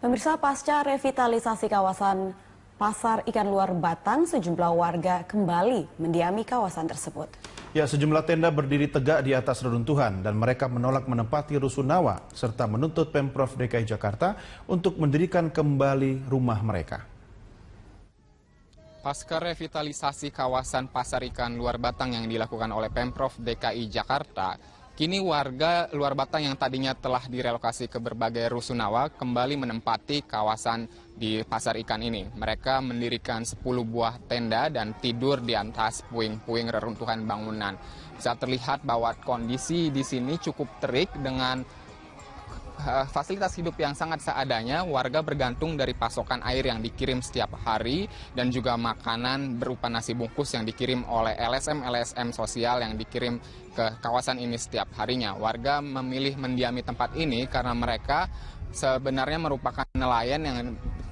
Pemirsa, pasca revitalisasi kawasan Pasar Ikan Luar Batang, sejumlah warga kembali mendiami kawasan tersebut. Ya, sejumlah tenda berdiri tegak di atas reruntuhan dan mereka menolak menempati rusunawa serta menuntut Pemprov DKI Jakarta untuk mendirikan kembali rumah mereka. Pasca revitalisasi kawasan Pasar Ikan Luar Batang yang dilakukan oleh Pemprov DKI Jakarta, kini warga Luar Batang yang tadinya telah direlokasi ke berbagai rusunawa kembali menempati kawasan di Pasar Ikan ini. Mereka mendirikan 10 buah tenda dan tidur di atas puing-puing reruntuhan bangunan. Bisa terlihat bahwa kondisi di sini cukup terik dengan fasilitas hidup yang sangat seadanya. Warga bergantung dari pasokan air yang dikirim setiap hari dan juga makanan berupa nasi bungkus yang dikirim oleh LSM sosial yang dikirim ke kawasan ini setiap harinya. Warga memilih mendiami tempat ini karena mereka sebenarnya merupakan nelayan yang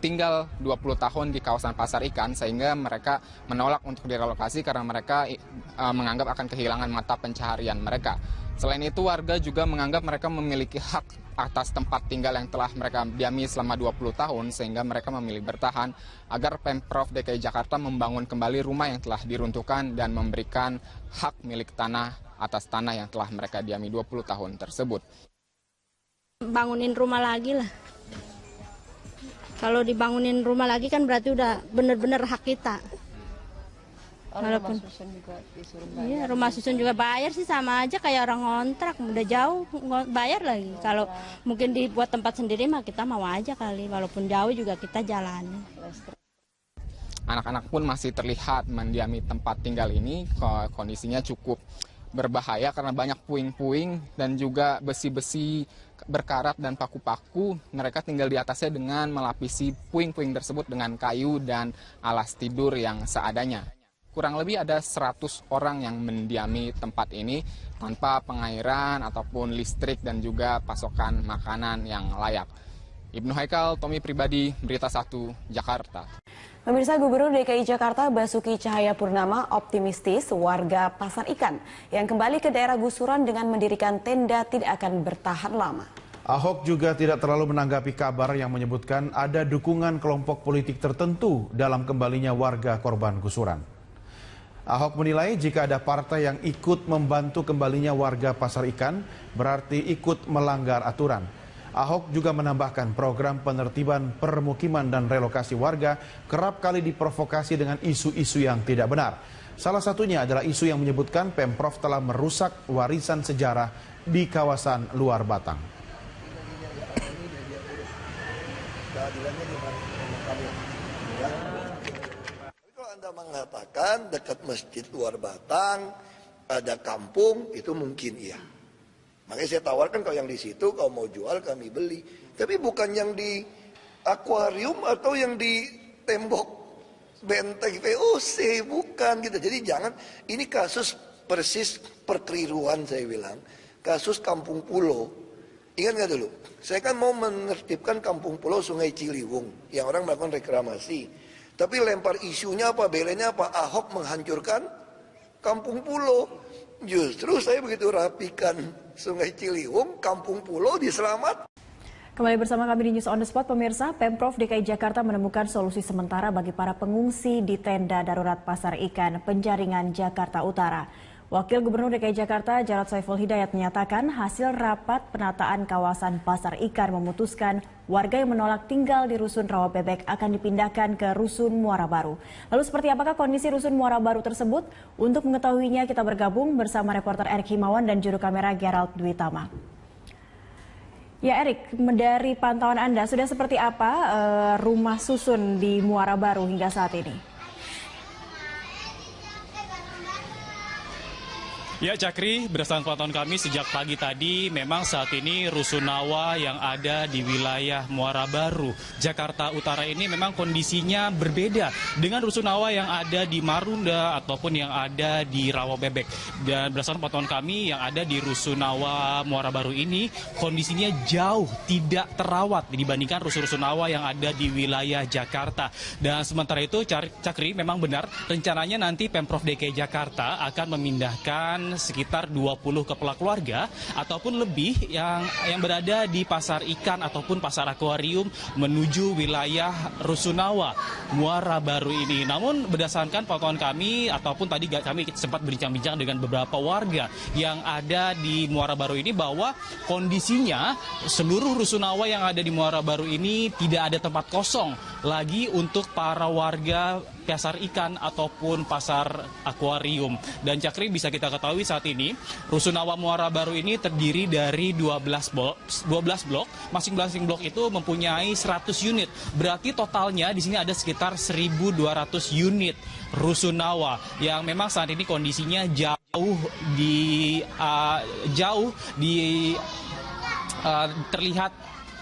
tinggal 20 tahun di kawasan Pasar Ikan, sehingga mereka menolak untuk direlokasi karena mereka menganggap akan kehilangan mata pencaharian mereka. Selain itu, warga juga menganggap mereka memiliki hak atas tempat tinggal yang telah mereka diami selama 20 tahun, sehingga mereka memilih bertahan agar Pemprov DKI Jakarta membangun kembali rumah yang telah diruntuhkan dan memberikan hak milik tanah atas tanah yang telah mereka diami 20 tahun tersebut. Bangunin rumah lagi lah. Kalau dibangunin rumah lagi kan berarti udah benar-benar hak kita. Walaupun rumah susun juga disuruh bayar. Iya, rumah susun juga bayar sih, sama aja kayak orang ngontrak, udah jauh bayar lagi. Kalau mungkin dibuat tempat sendiri mah kita mau aja kali, walaupun jauh juga kita jalani. Anak-anak pun masih terlihat mendiami tempat tinggal ini, kondisinya cukup berbahaya karena banyak puing-puing dan juga besi-besi berkarat dan paku-paku. Mereka tinggal di atasnya dengan melapisi puing-puing tersebut dengan kayu dan alas tidur yang seadanya. Kurang lebih ada 100 orang yang mendiami tempat ini tanpa pengairan ataupun listrik dan juga pasokan makanan yang layak. Ibnu Haikal, Tommy Pribadi, Berita 1, Jakarta. Pemirsa, Gubernur DKI Jakarta Basuki Cahayapurnama optimistis warga Pasar Ikan yang kembali ke daerah gusuran dengan mendirikan tenda tidak akan bertahan lama. Ahok juga tidak terlalu menanggapi kabar yang menyebutkan ada dukungan kelompok politik tertentu dalam kembalinya warga korban gusuran. Ahok menilai jika ada partai yang ikut membantu kembalinya warga Pasar Ikan berarti ikut melanggar aturan. Ahok juga menambahkan program penertiban permukiman dan relokasi warga kerap kali diprovokasi dengan isu-isu yang tidak benar. Salah satunya adalah isu yang menyebutkan Pemprov telah merusak warisan sejarah di kawasan Luar Batang. Anda mengatakan dekat masjid Luar Batang ada kampung, itu mungkin iya. Makanya saya tawarkan kalau yang di situ kalau mau jual kami beli. Tapi bukan yang di akuarium atau yang di tembok benteng VOC, bukan gitu. Jadi jangan, ini kasus persis perkeliruan saya bilang. Kasus Kampung Pulo. Ingat nggak dulu? Saya kan mau menertibkan Kampung Pulau Sungai Ciliwung yang orang melakukan reklamasi. Tapi lempar isunya apa, belenya apa, Ahok menghancurkan Kampung Pulo. Justru saya begitu rapikan Sungai Ciliwung, Kampung Pulo diselamat. Kembali bersama kami di News on the Spot, pemirsa. Pemprov DKI Jakarta menemukan solusi sementara bagi para pengungsi di tenda darurat Pasar Ikan Penjaringan, Jakarta Utara. Wakil Gubernur DKI Jakarta Jarod Saiful Hidayat menyatakan hasil rapat penataan kawasan Pasar Ikan memutuskan warga yang menolak tinggal di Rusun Rawa Bebek akan dipindahkan ke Rusun Muara Baru. Lalu seperti apakah kondisi Rusun Muara Baru tersebut? Untuk mengetahuinya kita bergabung bersama reporter Erik Himawan dan juru kamera Gerald Dwitama. Ya Erik, dari pantauan Anda sudah seperti apa rumah susun di Muara Baru hingga saat ini? Ya Cakri, berdasarkan pantauan kami sejak pagi tadi memang saat ini rusunawa yang ada di wilayah Muara Baru, Jakarta Utara ini memang kondisinya berbeda dengan rusunawa yang ada di Marunda ataupun yang ada di Rawa Bebek. Dan berdasarkan pantauan kami yang ada di rusunawa Muara Baru ini kondisinya jauh tidak terawat dibandingkan rusunawa yang ada di wilayah Jakarta. Dan sementara itu Cakri memang benar rencananya nanti Pemprov DKI Jakarta akan memindahkan dengan sekitar 20 kepala keluarga ataupun lebih yang berada di pasar ikan ataupun pasar akuarium menuju wilayah Rusunawa, Muara Baru ini. Namun berdasarkan pantauan kami ataupun tadi kami sempat berbincang-bincang dengan beberapa warga yang ada di Muara Baru ini bahwa kondisinya seluruh Rusunawa yang ada di Muara Baru ini tidak ada tempat kosong lagi untuk para warga pasar ikan ataupun pasar akuarium. Dan Cakri, bisa kita ketahui saat ini Rusunawa Muara Baru ini terdiri dari 12 blok. Masing-masing blok itu mempunyai 100 unit. Berarti totalnya di sini ada sekitar 1.200 unit Rusunawa yang memang saat ini kondisinya terlihat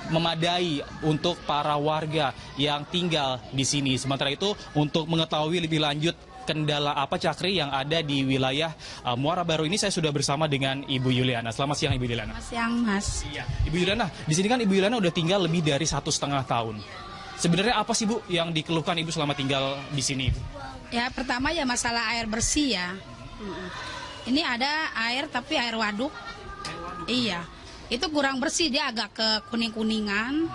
memadai untuk para warga yang tinggal di sini. Sementara itu, untuk mengetahui lebih lanjut kendala apa, Cakri, yang ada di wilayah Muara Baru ini, saya sudah bersama dengan Ibu Yuliana. Selamat siang, Ibu Yuliana. Selamat siang, Mas. Iya, Ibu Yuliana, di sini kan Ibu Yuliana udah tinggal lebih dari 1,5 tahun. Sebenarnya apa sih, Bu, yang dikeluhkan Ibu selama tinggal di sini? Ya, pertama ya masalah air bersih ya. Ini ada air tapi air waduk. Iya. Itu kurang bersih, dia agak ke kuning-kuningan.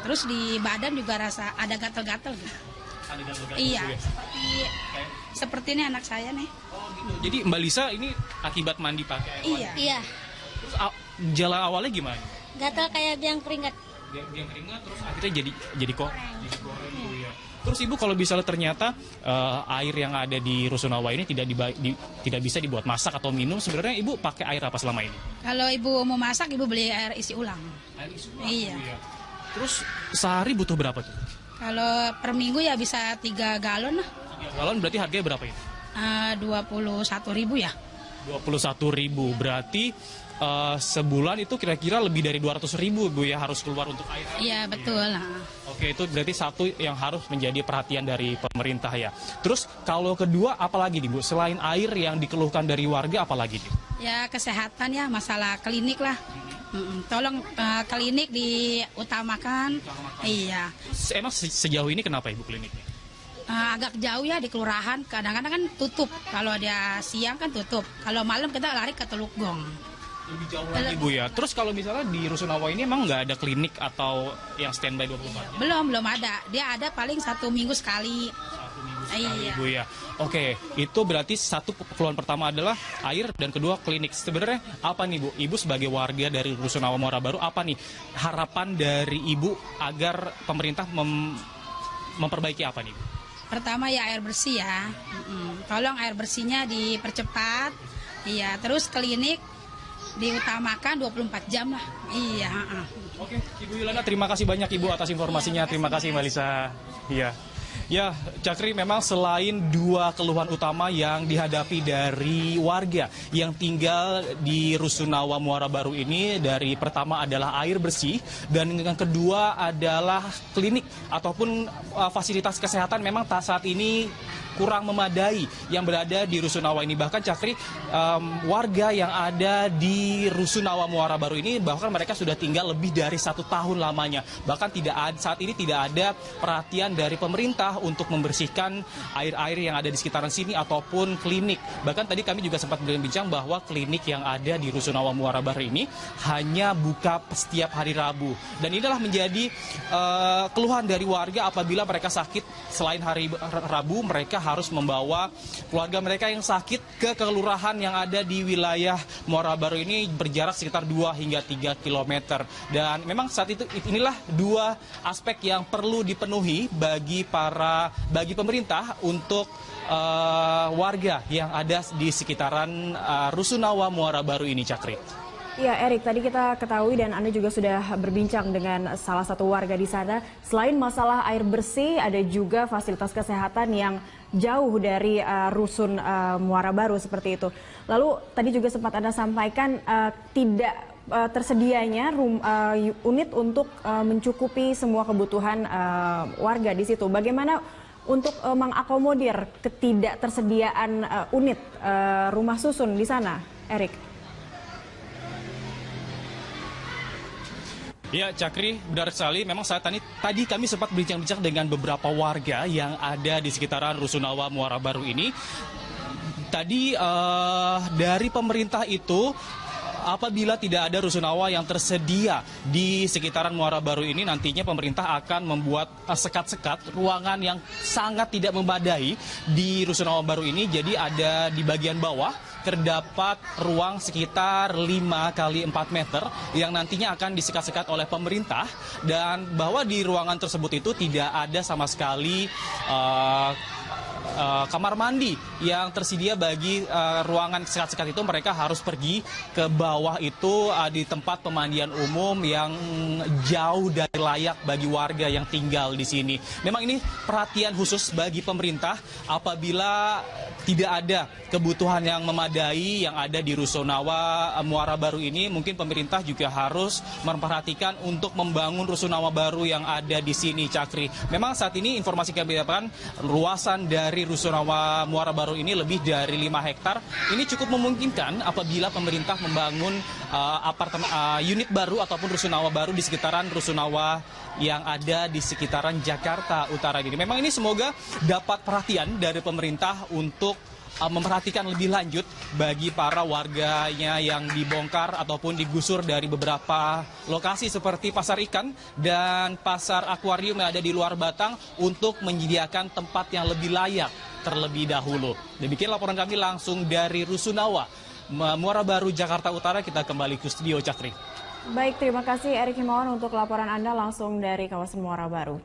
Terus di badan juga rasa ada gatal-gatal gitu. Iya, seperti ini anak saya nih. Oh, gitu. Jadi Mbak Lisa ini akibat mandi pakai air waduk? Iya. Terus jalan awalnya gimana? Gatal kayak biang keringat. Biang keringat, terus akhirnya jadi goreng. Ya. Terus Ibu, kalau misalnya ternyata air yang ada di Rusunawa ini tidak bisa dibuat masak atau minum, sebenarnya Ibu pakai air apa selama ini? Kalau Ibu mau masak, Ibu beli air isi ulang. Air isi ulang? Iya. Ya. Terus sehari butuh berapa tuh? Kalau per minggu ya bisa 3 galon lah. 3 galon berarti harganya berapa ya? 21.000 ya. 21.000, berarti sebulan itu kira-kira lebih dari 200.000 Bu ya harus keluar untuk air. Iya, betul. Oke, itu berarti satu yang harus menjadi perhatian dari pemerintah ya. Terus kalau kedua apalagi nih Bu, selain air yang dikeluhkan dari warga apalagi nih? Ya kesehatan ya, masalah klinik lah. Tolong klinik diutamakan. Iya. Emang sejauh ini kenapa Ibu kliniknya? Agak jauh ya di kelurahan, kadang-kadang kan tutup. Kalau dia siang kan tutup. Kalau malam kita lari ke Teluk Gong. Lebih jauh lagi Bu ya. Terus kalau misalnya di Rusunawa ini emang nggak ada klinik atau yang standby 24 jam? Belum ada. Dia ada paling 1 minggu sekali. Iya. Bu ya. Oke, itu berarti satu keluhan pertama adalah air dan kedua klinik. Sebenarnya apa nih Bu? Ibu sebagai warga dari Rusunawa Muara Baru, apa nih harapan dari Ibu agar pemerintah memperbaiki apa nih Bu? Pertama ya air bersih ya. Tolong air bersihnya dipercepat. Iya, terus klinik diutamakan 24 jam lah. Iya. Oke, Ibu Yuliana, terima kasih banyak Ibu atas informasinya. Terima kasih Mbak Lisa. Iya. Ya, Cakri, memang selain 2 keluhan utama yang dihadapi dari warga yang tinggal di Rusunawa Muara Baru ini, dari pertama adalah air bersih dan yang kedua adalah klinik ataupun fasilitas kesehatan memang saat ini kurang memadai yang berada di Rusunawa ini. Bahkan Cakri, warga yang ada di Rusunawa Muara Baru ini bahkan mereka sudah tinggal lebih dari 1 tahun lamanya. Bahkan saat ini tidak ada perhatian dari pemerintah untuk membersihkan air-air yang ada di sekitaran sini ataupun klinik. Bahkan tadi kami juga sempat berbincang bahwa klinik yang ada di Rusunawa Muara Baru ini hanya buka setiap hari Rabu. Dan inilah menjadi keluhan dari warga apabila mereka sakit. Selain hari Rabu, mereka harus membawa keluarga mereka yang sakit ke kelurahan yang ada di wilayah Muara Baru ini berjarak sekitar 2 hingga 3 km. Dan memang saat itu inilah 2 aspek yang perlu dipenuhi bagi pemerintah untuk warga yang ada di sekitaran Rusunawa Muara Baru ini, Cakri. Ya, Erik, tadi kita ketahui dan Anda juga sudah berbincang dengan salah satu warga di sana. Selain masalah air bersih, ada juga fasilitas kesehatan yang jauh dari rusun Muara Baru seperti itu. Lalu tadi juga sempat Anda sampaikan tidak tersedianya unit untuk mencukupi semua kebutuhan warga di situ. Bagaimana untuk mengakomodir ketidaktersediaan unit rumah susun di sana, Erik? Ya, Cakri, benar sekali. Memang saat tadi kami sempat berbincang-bincang dengan beberapa warga yang ada di sekitaran Rusunawa Muara Baru ini. tadi dari pemerintah itu, apabila tidak ada rusunawa yang tersedia di sekitaran Muara Baru ini, nantinya pemerintah akan membuat sekat-sekat ruangan yang sangat tidak memadai di Rusunawa Baru ini. Jadi ada di bagian bawah terdapat ruang sekitar 5 kali 4 meter yang nantinya akan disekat-sekat oleh pemerintah, dan bahwa di ruangan tersebut itu tidak ada sama sekali kamar mandi yang tersedia bagi ruangan sekat-sekat itu. Mereka harus pergi ke bawah itu di tempat pemandian umum yang jauh dari layak bagi warga yang tinggal di sini. Memang ini perhatian khusus bagi pemerintah apabila tidak ada kebutuhan yang memadai yang ada di Rusunawa Muara Baru ini. Mungkin pemerintah juga harus memperhatikan untuk membangun Rusunawa Baru yang ada di sini, Cakri. Memang saat ini informasi kami dapatkan, luasan dari Rusunawa Muara Baru ini lebih dari 5 hektar. Ini cukup memungkinkan apabila pemerintah membangun unit baru ataupun Rusunawa baru di sekitaran Rusunawa yang ada di sekitaran Jakarta Utara ini. Memang ini semoga dapat perhatian dari pemerintah untuk memperhatikan lebih lanjut bagi para warganya yang dibongkar ataupun digusur dari beberapa lokasi seperti pasar ikan dan pasar akuarium yang ada di luar Batang untuk menyediakan tempat yang lebih layak terlebih dahulu. Demikian laporan kami langsung dari Rusunawa Muara Baru, Jakarta Utara. Kita kembali ke studio, Cakri. Baik, terima kasih Erik Himawan untuk laporan Anda langsung dari kawasan Muara Baru.